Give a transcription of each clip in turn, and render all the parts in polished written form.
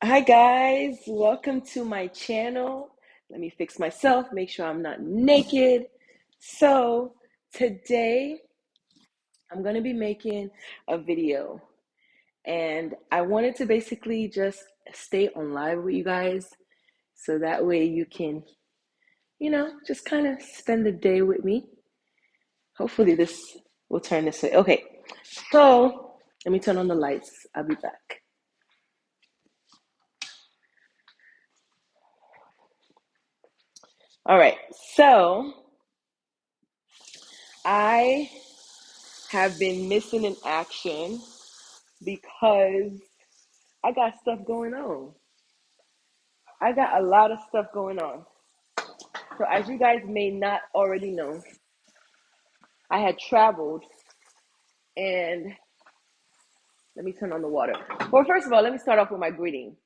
Hi guys, welcome to my channel. Let me fix myself, make sure I'm not naked. So today I'm going to be making a video and I wanted to basically just stay on live with you guys so that way you can, just kind of spend the day with me. Hopefully this will turn this way. Okay, so let me turn on the lights. I'll be back. All right, so I have been missing in action because I got stuff going on. I got a lot of stuff going on. So, as you guys may not already know, I had traveled and let me turn on the water. Well, first of all, let me start off with my greeting.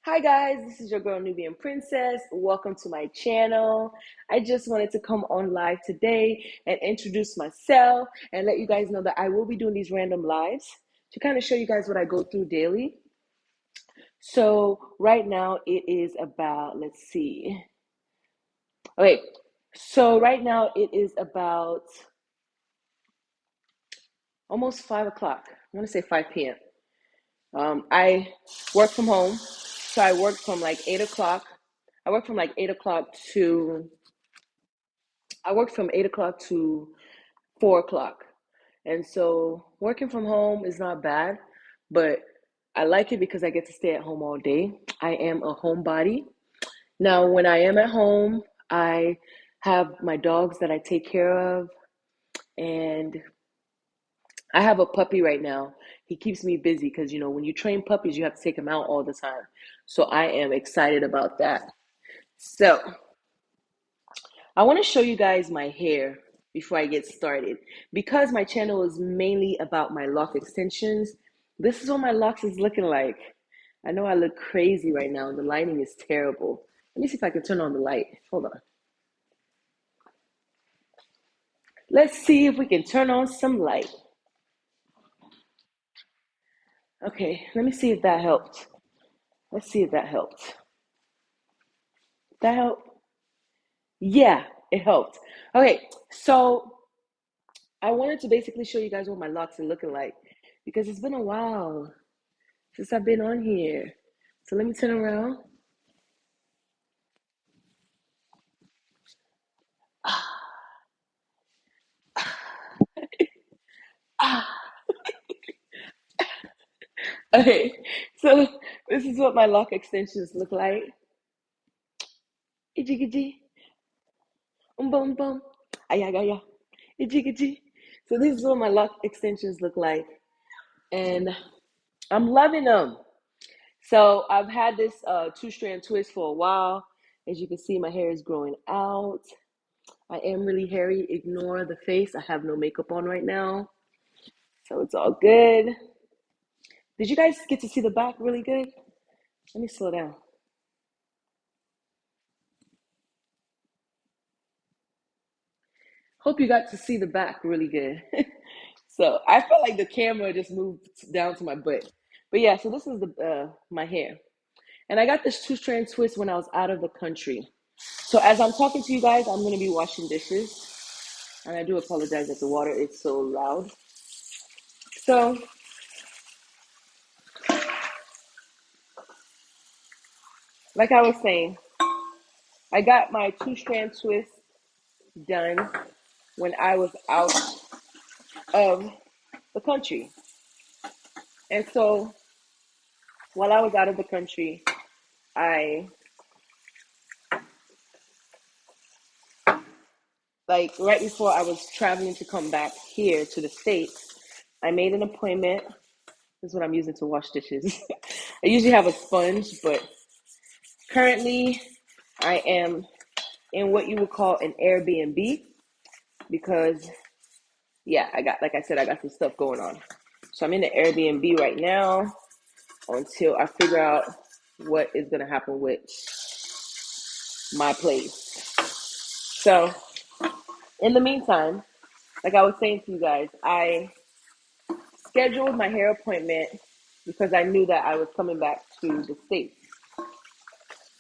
Hi guys, this is your girl Nubian Princess. Welcome to my channel. I just wanted to come on live today and introduce myself and let you guys know that I will be doing these random lives to kind of show you guys what I go through daily. So right now it is about, let's see. Okay, so right now it is about almost 5 o'clock. I want to say 5 p.m. I work from home, so I work from like 8 o'clock. I work from like 8 o'clock to I work from 8 o'clock to 4 o'clock, and so working from home is not bad, but I like it because I get to stay at home all day. I am a homebody. Now, when I am at home, I have my dogs that I take care of, and I have a puppy right now. He keeps me busy because, when you train puppies, you have to take them out all the time. So I am excited about that. So I want to show you guys my hair before I get started. Because my channel is mainly about my lock extensions, this is what my locks is looking like. I know I look crazy right now. The lighting is terrible. Let me see if I can turn on the light. Hold on. Let's see if we can turn on some light. Okay, let me see if that helped. Let's see if that helped. That helped? Yeah, it helped. Okay, so I wanted to basically show you guys what my locks are looking like because it's been a while since I've been on here. So let me turn around. Okay, so this is what my lock extensions look like. Ijigiji, bum bum, ayagaya, ijigiji. So this is what my lock extensions look like, and I'm loving them. So I've had this two-strand twist for a while. As you can see, my hair is growing out. I am really hairy. Ignore the face. I have no makeup on right now. So it's all good. Did you guys get to see the back really good? Let me slow down. Hope you got to see the back really good. So I felt like the camera just moved down to my butt. But yeah, so this is the my hair. And I got this two-strand twist when I was out of the country. So as I'm talking to you guys, I'm going to be washing dishes. And I do apologize that the water is so loud. So, like I was saying, I got my two-strand twist done when I was out of the country. And so, while I was out of the country, I, like, right before I was traveling to come back here to the States, I made an appointment. This is what I'm using to wash dishes. I usually have a sponge, but currently I am in what you would call an Airbnb because, yeah, like I said, I got some stuff going on. So I'm in the Airbnb right now until I figure out what is going to happen with my place. So in the meantime, like I was saying to you guys, I scheduled my hair appointment because I knew that I was coming back to the States.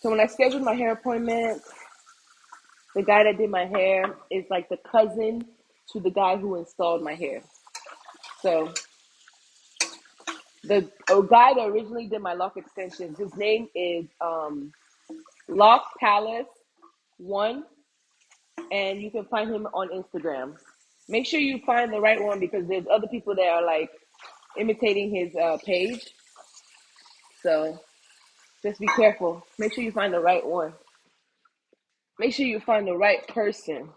So when I scheduled my hair appointment, the guy that did my hair is like the cousin to the guy who installed my hair. So the guy that originally did my lock extensions, his name is Lock Palace One, and you can find him on Instagram. Make sure you find the right one because there's other people that are like imitating his page. So just be careful. Make sure you find the right one. Make sure you find the right person.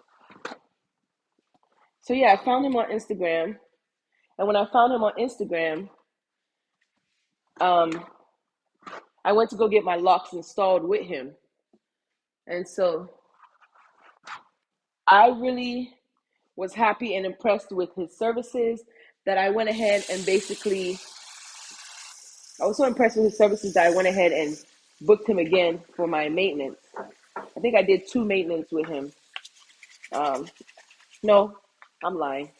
So yeah, I found him on Instagram, and when I found him on Instagram, um, I went to go get my locks installed with him, and so I really was happy and impressed with his services that I went ahead and basically, I was so impressed with his services that I went ahead and booked him again for my maintenance. I think I did 2 maintenance with him. Um, no, I'm lying.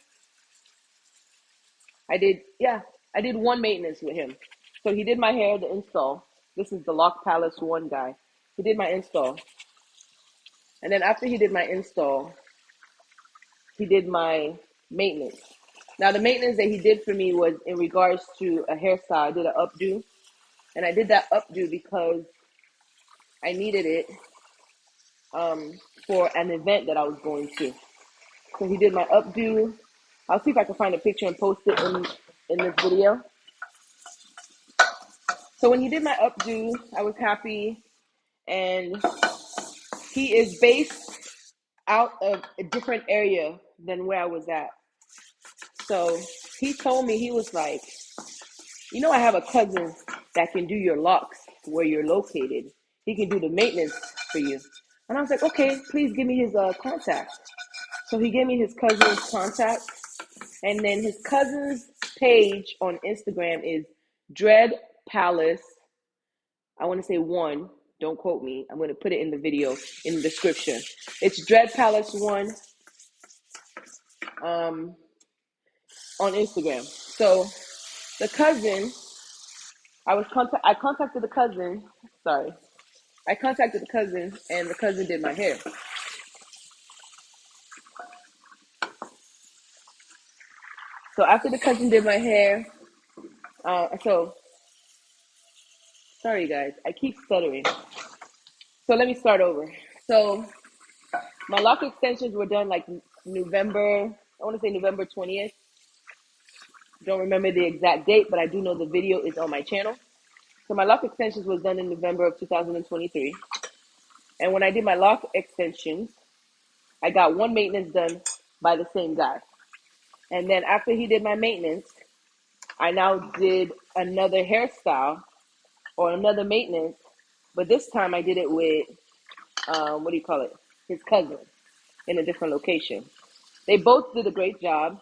I did 1 maintenance with him. So he did my hair, the install. This is the Lock Palace One guy. He did my install. And then after he did my install, he did my maintenance. Now the maintenance that he did for me was in regards to a hairstyle. I did an updo. And I did that updo because I needed it for an event that I was going to. So he did my updo. I'll see if I can find a picture and post it in this video. So when he did my updo, I was happy. And he is based out of a different area than where I was at. So he told me, he was like, you know, I have a cousin that can do your locks where you're located. He can do the maintenance for you. And I was like, okay, please give me his contact. So he gave me his cousin's contact. And then his cousin's page on Instagram is Dread Palace. I want to say 1. Don't quote me. I'm going to put it in the video in the description. It's Dread Palace 1 on Instagram. So the cousin, I contacted the cousin. Sorry, I contacted the cousin, and the cousin did my hair. So after the cousin did my hair, so sorry guys, I keep stuttering. So let me start over. So my lock extensions were done like November. I want to say November 20th. Don't remember the exact date, but I do know the video is on my channel. So my lock extensions was done in November of 2023. And when I did my lock extensions, I got 1 maintenance done by the same guy. And then after he did my maintenance, I now did another hairstyle or another maintenance, but this time I did it with, what do you call it? His cousin in a different location. They both did a great job.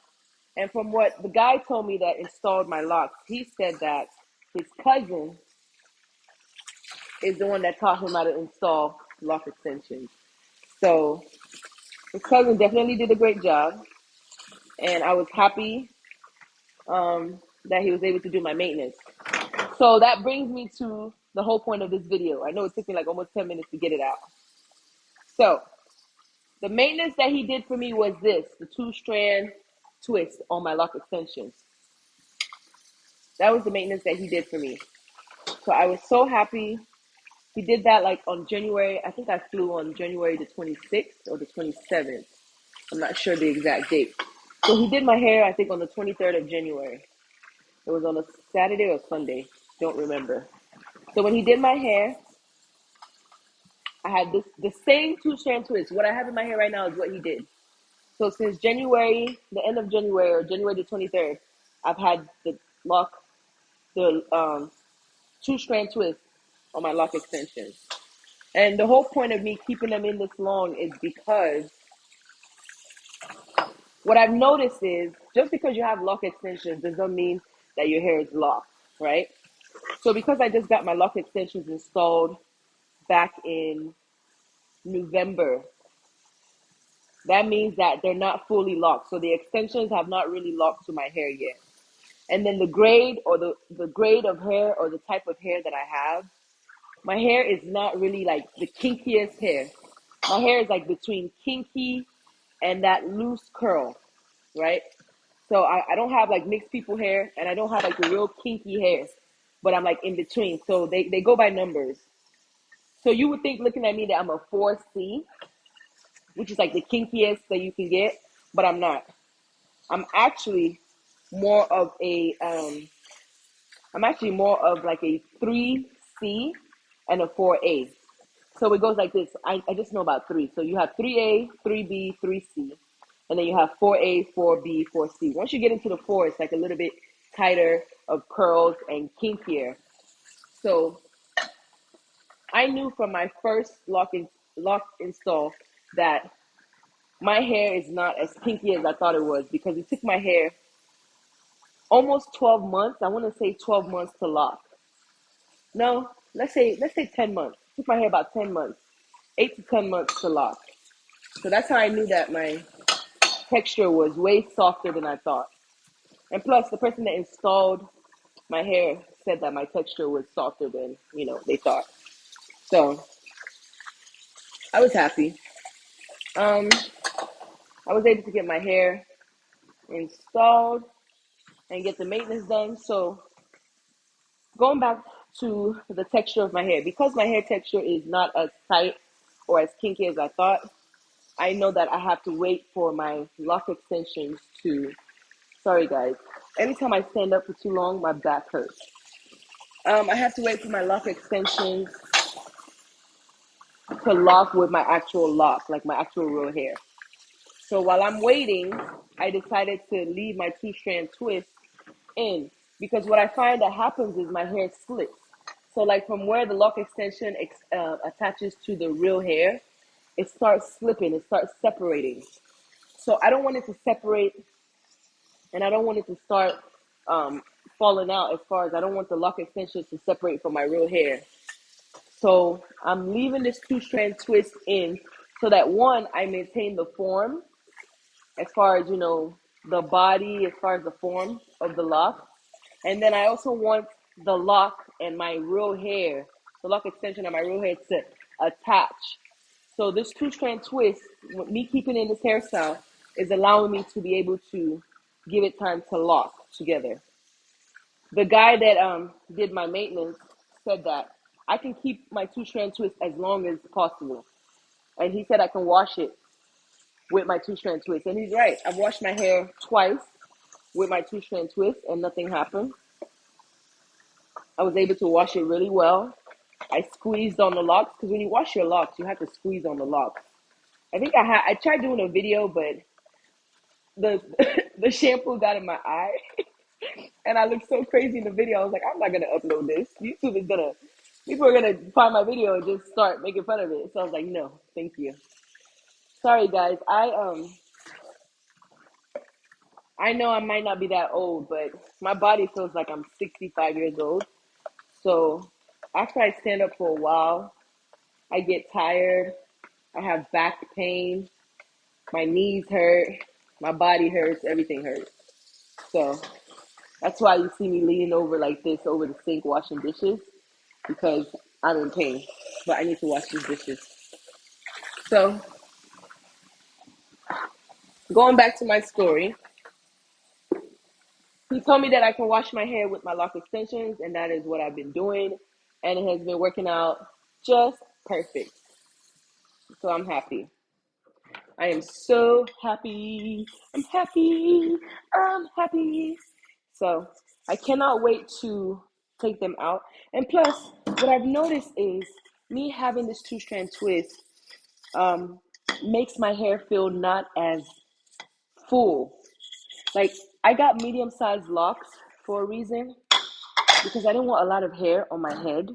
And from what the guy told me that installed my locks, he said that his cousin is the one that taught him how to install lock extensions. So his cousin definitely did a great job. And I was happy that he was able to do my maintenance. So that brings me to the whole point of this video. I know it took me like almost 10 minutes to get it out. So the maintenance that he did for me was this, the 2-strand twist on my lock extensions. That was the maintenance that he did for me. So I was so happy. He did that like on January, I think I flew on January the 26th or the 27th. I'm not sure the exact date. So he did my hair, I think on the 23rd of January. It was on a Saturday or Sunday. Don't remember. So when he did my hair, I had the same 2-strand twist. What I have in my hair right now is what he did. So since January, the end of January or January the 23rd, I've had the 2-strand twist on my lock extensions. And the whole point of me keeping them in this long is because what I've noticed is just because you have lock extensions doesn't mean that your hair is locked, right? So because I just got my lock extensions installed back in November, that means that they're not fully locked. So the extensions have not really locked to my hair yet. And then the grade or the grade of hair or the type of hair that I have, my hair is not really like the kinkiest hair. My hair is like between kinky and that loose curl, right? So I don't have like mixed people hair and I don't have like the real kinky hair, but I'm like in between. So they go by numbers. So you would think looking at me that I'm a 4C, which is like the kinkiest that you can get, but I'm not. I'm actually more of a I'm actually more of like a 3C and a 4A. So it goes like this. I just know about three. So you have 3A, 3B, 3C, and then you have 4A, 4B, 4C. Once you get into the four, it's like a little bit tighter of curls and kinkier. So I knew from my first lock install that my hair is not as kinky as I thought it was because it took my hair almost 12 months. I want to say 12 months to lock. No, let's say 10 months. It took my hair about 10 months, 8 to 10 months to lock. So that's how I knew that my texture was way softer than I thought. And plus, the person that installed my hair said that my texture was softer than they thought. So I was happy. Um, I was able to get my hair installed and get the maintenance done. So going back to the texture of my hair, because my hair texture is not as tight or as kinky as I thought, I know that I have to wait for my lock extensions to. Sorry, guys. Anytime I stand up for too long, my back hurts. I have to wait for my lock extensions to lock with my actual lock, like my actual real hair. So while I'm waiting, I decided to leave my two-strand twist in because what I find that happens is my hair splits. So like from where the lock extension attaches to the real hair, it starts slipping, it starts separating. So I don't want it to separate and I don't want it to start um, falling out as far as I don't want the lock extensions to separate from my real hair. So I'm leaving this two-strand twist in so that one, I maintain the form as far as, the body, as far as the form of the lock. And then I also want the lock and my real hair, the lock extension of my real hair to attach. So this two-strand twist, me keeping in this hairstyle, is allowing me to be able to give it time to lock together. The guy that did my maintenance said that I can keep my two-strand twist as long as possible. And he said I can wash it with my two-strand twist. And he's right. I've washed my hair twice with my two-strand twist and nothing happened. I was able to wash it really well. I squeezed on the locks because when you wash your locks, you have to squeeze on the locks. I think I tried doing a video, but the the shampoo got in my eye, and I looked so crazy in the video. I was like, I'm not gonna upload this. YouTube is gonna People are gonna find my video and just start making fun of it. So I was like, no, thank you. Sorry guys. I know I might not be that old, but my body feels like I'm 65 years old. So after I stand up for a while, I get tired. I have back pain. My knees hurt. My body hurts. Everything hurts. So that's why you see me leaning over like this over the sink washing dishes because I'm in pain. But I need to wash these dishes. So going back to my story, he told me that I can wash my hair with my lock extensions, and that is what I've been doing, and it has been working out just perfect. So I'm happy. I am so happy. I'm happy. I'm happy. So I cannot wait to take them out. And plus, what I've noticed is me having this two-strand twist um, makes my hair feel not as full. Like I got medium-sized locks for a reason because I didn't want a lot of hair on my head.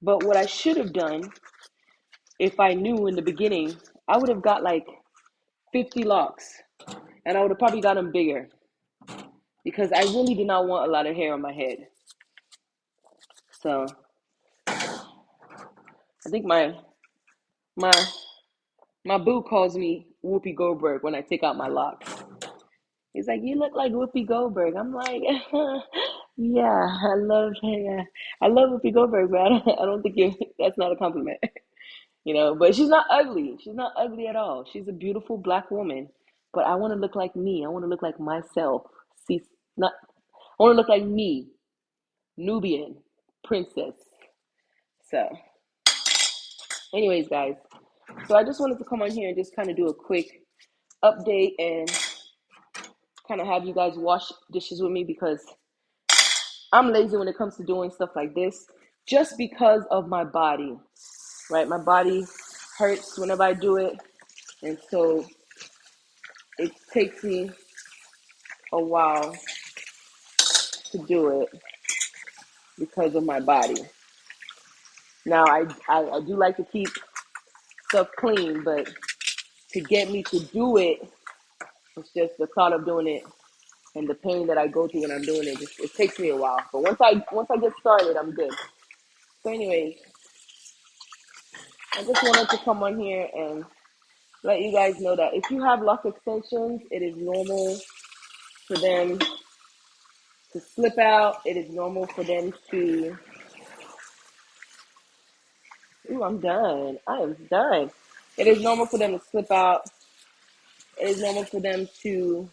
But what I should have done, if I knew in the beginning, I would have got like 50 locks and I would have probably got them bigger because I really did not want a lot of hair on my head. So I think my my boo calls me Whoopi Goldberg when I take out my locks. He's like, you look like Whoopi Goldberg. I'm like, yeah, I love Whoopi Goldberg, but I don't think that's not a compliment, you know. But she's not ugly. She's not ugly at all. She's a beautiful black woman. But I want to look like me. I want to look like myself. See, not. I want to look like me, Nubian princess. So, anyways, guys. So I just wanted to come on here and just kind of do a quick update and kind of have you guys wash dishes with me because I'm lazy when it comes to doing stuff like this just because of my body, right? My body hurts whenever I do it. And so it takes me a while to do it because of my body. Now, I do like to keep stuff clean, but to get me to do it, it's just the thought of doing it and the pain that I go through when I'm doing it. It takes me a while. But once I get started, I'm good. So anyways, I just wanted to come on here and let you guys know that if you have lock extensions, it is normal for them to slip out. It is normal for them to, ooh, I'm done. I am done. It is normal for them to slip out. It is normal for them to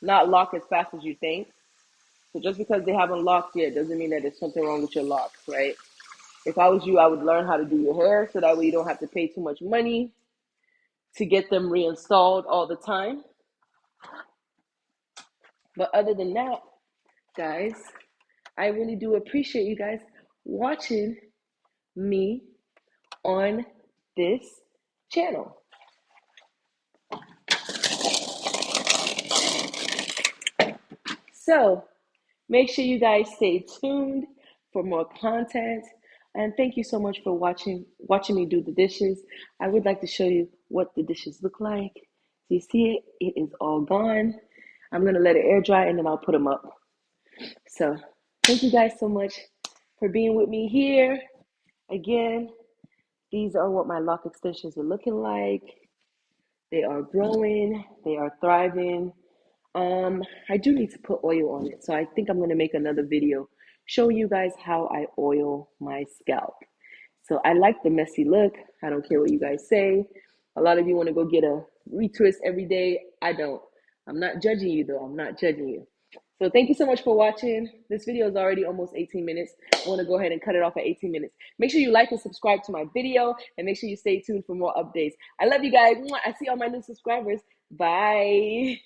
not lock as fast as you think. So just because they haven't locked yet doesn't mean that there's something wrong with your locks, right? If I was you, I would learn how to do your hair so that way you don't have to pay too much money to get them reinstalled all the time. But other than that, guys, I really do appreciate you guys watching me on this channel. So make sure you guys stay tuned for more content. And thank you so much for watching me do the dishes. I would like to show you what the dishes look like. Do you see it? It is all gone. I'm going to let it air dry and then I'll put them up. So thank you guys so much for being with me here. Again, these are what my lock extensions are looking like. They are growing. They are thriving. I do need to put oil on it. So I think I'm going to make another video showing you guys how I oil my scalp. So I like the messy look. I don't care what you guys say. A lot of you want to go get a retwist every day. I don't. I'm not judging you though. I'm not judging you. So thank you so much for watching. This video is already almost 18 minutes. I want to go ahead and cut it off at 18 minutes. Make sure you like and subscribe to my video and make sure you stay tuned for more updates. I love you guys. I see all my new subscribers. Bye.